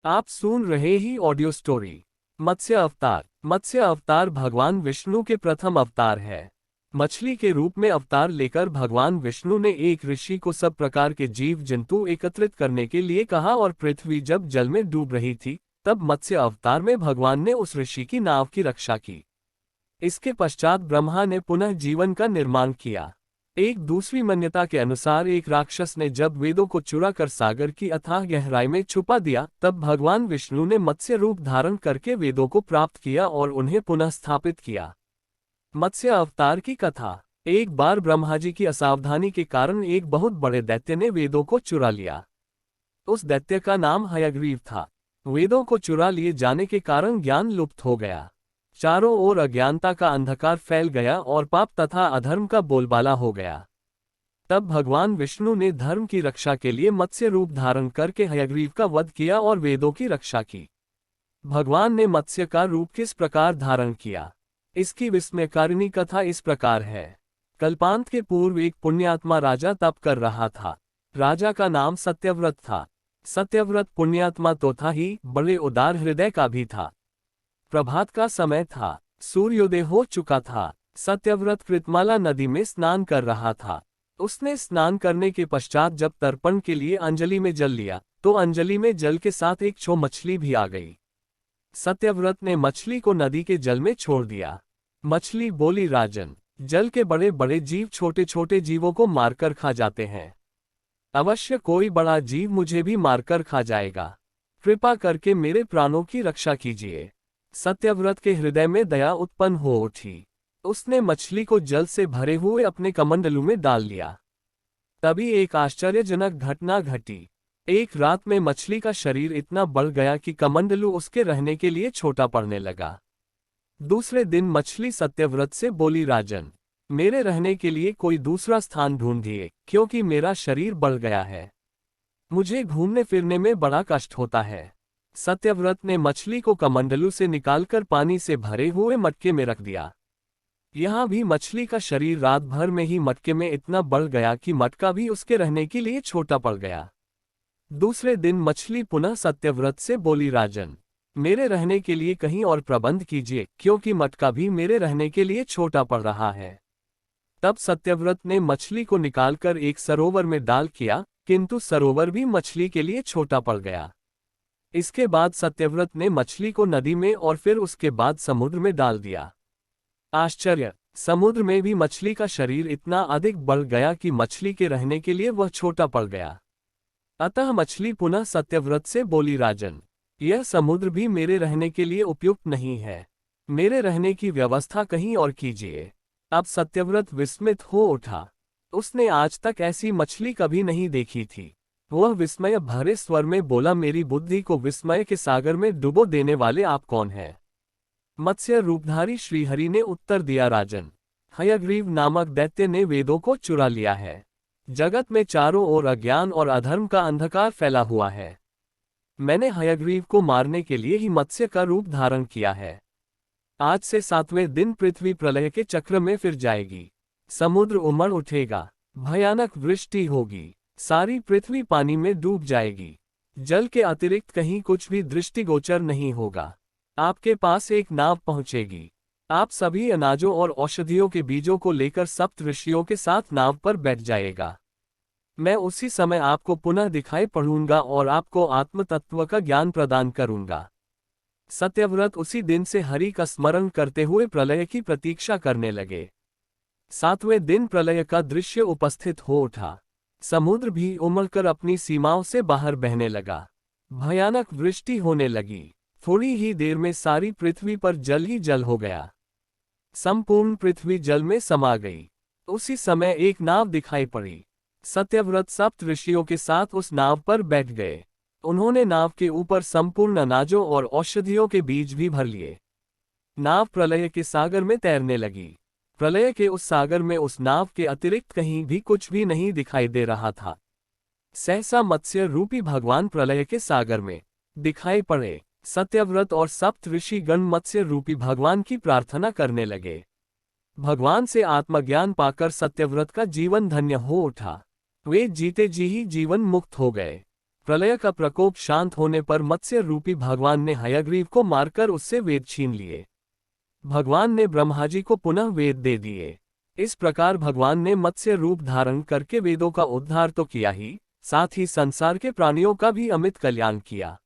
आप सुन रहे ही audio story मत्स्य अवतार। मत्स्य अवतार भगवान विष्णु के प्रथम अवतार है। मछली के रूप में अवतार लेकर भगवान विष्णु ने एक ऋषि को सब प्रकार के जीव जंतु एकत्रित करने के लिए कहा और पृथ्वी जब जल में डूब रही थी तब मत्स्य अवतार में भगवान ने उस ऋषि की नाव की रक्षा की। इसके पश्चात ब्रह्मा ने पुनः जीवन का निर्माण किया। एक दूसरी मान्यता के अनुसार एक राक्षस ने जब वेदों को चुरा कर सागर की अथाह गहराई में छुपा दिया तब भगवान विष्णु ने मत्स्य रूप धारण करके वेदों को प्राप्त किया और उन्हें पुनः स्थापित किया। मत्स्य अवतार की कथा। एक बार ब्रह्मा जी की असावधानी के कारण एक बहुत बड़े दैत्य ने वेदों को चुरा लिया। उस दैत्य का नाम हयग्रीव था। वेदों को चुरा लिए जाने के कारण ज्ञान लुप्त हो गया। चारों ओर अज्ञानता का अंधकार फैल गया और पाप तथा अधर्म का बोलबाला हो गया। तब भगवान विष्णु ने धर्म की रक्षा के लिए मत्स्य रूप धारण करके हयग्रीव का वध किया और वेदों की रक्षा की। भगवान ने मत्स्य का रूप किस प्रकार धारण किया, इसकी विस्मयकारिणी कथा इस प्रकार है। कल्पांत के पूर्व एक पुण्यात्मा राजा तप कर रहा था। राजा का नाम सत्यव्रत था। सत्यव्रत पुण्यात्मा तो था ही, बड़े उदार हृदय का भी था। प्रभात का समय था, सूर्योदय हो चुका था। सत्यव्रत कृतमाला नदी में स्नान कर रहा था। उसने स्नान करने के पश्चात जब तर्पण के लिए अंजलि में जल लिया तो अंजलि में जल के साथ एक छो मछली भी आ गई। सत्यव्रत ने मछली को नदी के जल में छोड़ दिया। मछली बोली, राजन, जल के बड़े बड़े जीव छोटे छोटे जीवों को मारकर खा जाते हैं। अवश्य कोई बड़ा जीव मुझे भी मारकर खा जाएगा। कृपा करके मेरे प्राणों की रक्षा कीजिए। सत्यव्रत के हृदय में दया उत्पन्न हो उठी। उसने मछली को जल से भरे हुए अपने कमंडलू में डाल लिया। तभी एक आश्चर्यजनक घटना घटी। एक रात में मछली का शरीर इतना बढ़ गया कि कमंडलू उसके रहने के लिए छोटा पड़ने लगा। दूसरे दिन मछली सत्यव्रत से बोली, राजन, मेरे रहने के लिए कोई दूसरा स्थान ढूंढिए, क्योंकि मेरा शरीर बढ़ गया है। मुझे घूमने फिरने में बड़ा कष्ट होता है। सत्यव्रत ने मछली को कमंडलू से निकालकर पानी से भरे हुए मटके में रख दिया। यहाँ भी मछली का शरीर रात भर में ही मटके में इतना बढ़ गया कि मटका भी उसके रहने के लिए छोटा पड़ गया। दूसरे दिन मछली पुनः सत्यव्रत से बोली, राजन, मेरे रहने के लिए कहीं और प्रबंध कीजिए, क्योंकि मटका भी मेरे रहने के लिए छोटा पड़ रहा है। तब सत्यव्रत ने मछली को निकालकर एक सरोवर में डाल किया, किंतु सरोवर भी मछली के लिए छोटा पड़ गया। इसके बाद सत्यव्रत ने मछली को नदी में और फिर उसके बाद समुद्र में डाल दिया। आश्चर्य! समुद्र में भी मछली का शरीर इतना अधिक बढ़ गया कि मछली के रहने के लिए वह छोटा पड़ गया। अतः मछली पुनः सत्यव्रत से बोली, राजन, यह समुद्र भी मेरे रहने के लिए उपयुक्त नहीं है। मेरे रहने की व्यवस्था कहीं और कीजिए। अब सत्यव्रत विस्मित हो उठा। उसने आज तक ऐसी मछली कभी नहीं देखी थी। वह विस्मय भरे स्वर में बोला, मेरी बुद्धि को विस्मय के सागर में डुबो देने वाले आप कौन हैं? मत्स्य रूपधारी श्रीहरि ने उत्तर दिया, राजन, हयग्रीव नामक दैत्य ने वेदों को चुरा लिया है। जगत में चारों ओर अज्ञान और अधर्म का अंधकार फैला हुआ है। मैंने हयग्रीव को मारने के लिए ही मत्स्य का रूप धारण किया है। आज से 7वें दिन पृथ्वी प्रलय के चक्र में फिर जाएगी। समुद्र उमड़ उठेगा, भयानक वृष्टि होगी, सारी पृथ्वी पानी में डूब जाएगी। जल के अतिरिक्त कहीं कुछ भी दृष्टिगोचर नहीं होगा। आपके पास एक नाव पहुंचेगी। आप सभी अनाजों और औषधियों के बीजों को लेकर सप्त ऋषियों के साथ नाव पर बैठ जाएगा। मैं उसी समय आपको पुनः दिखाई पड़ूंगा और आपको आत्म तत्व का ज्ञान प्रदान करूंगा। सत्यव्रत उसी दिन से हरि का स्मरण करते हुए प्रलय की प्रतीक्षा करने लगे। 7वें दिन प्रलय का दृश्य उपस्थित हो उठा। समुद्र भी उमड़कर अपनी सीमाओं से बाहर बहने लगा। भयानक वृष्टि होने लगी। थोड़ी ही देर में सारी पृथ्वी पर जल ही जल हो गया। संपूर्ण पृथ्वी जल में समा गई। उसी समय एक नाव दिखाई पड़ी। सत्यव्रत सप्त ऋषियों के साथ उस नाव पर बैठ गए। उन्होंने नाव के ऊपर संपूर्ण अनाजों और औषधियों के बीज भी भर लिए। नाव प्रलय के सागर में तैरने लगी। प्रलय के उस सागर में उस नाव के अतिरिक्त कहीं भी कुछ भी नहीं दिखाई दे रहा था। सहसा मत्स्य रूपी भगवान प्रलय के सागर में दिखाई पड़े। सत्यव्रत और सप्त ऋषि गण मत्स्य रूपी भगवान की प्रार्थना करने लगे। भगवान से आत्मज्ञान पाकर सत्यव्रत का जीवन धन्य हो उठा। वे जीते जी ही जीवन मुक्त हो गए। प्रलय का प्रकोप शांत होने पर मत्स्य रूपी भगवान ने हयग्रीव को मारकर उससे वेद छीन लिए। भगवान ने ब्रह्माजी को पुनः वेद दे दिए। इस प्रकार भगवान ने मत्स्य रूप धारण करके वेदों का उद्धार तो किया ही, साथ ही संसार के प्राणियों का भी अमित कल्याण किया।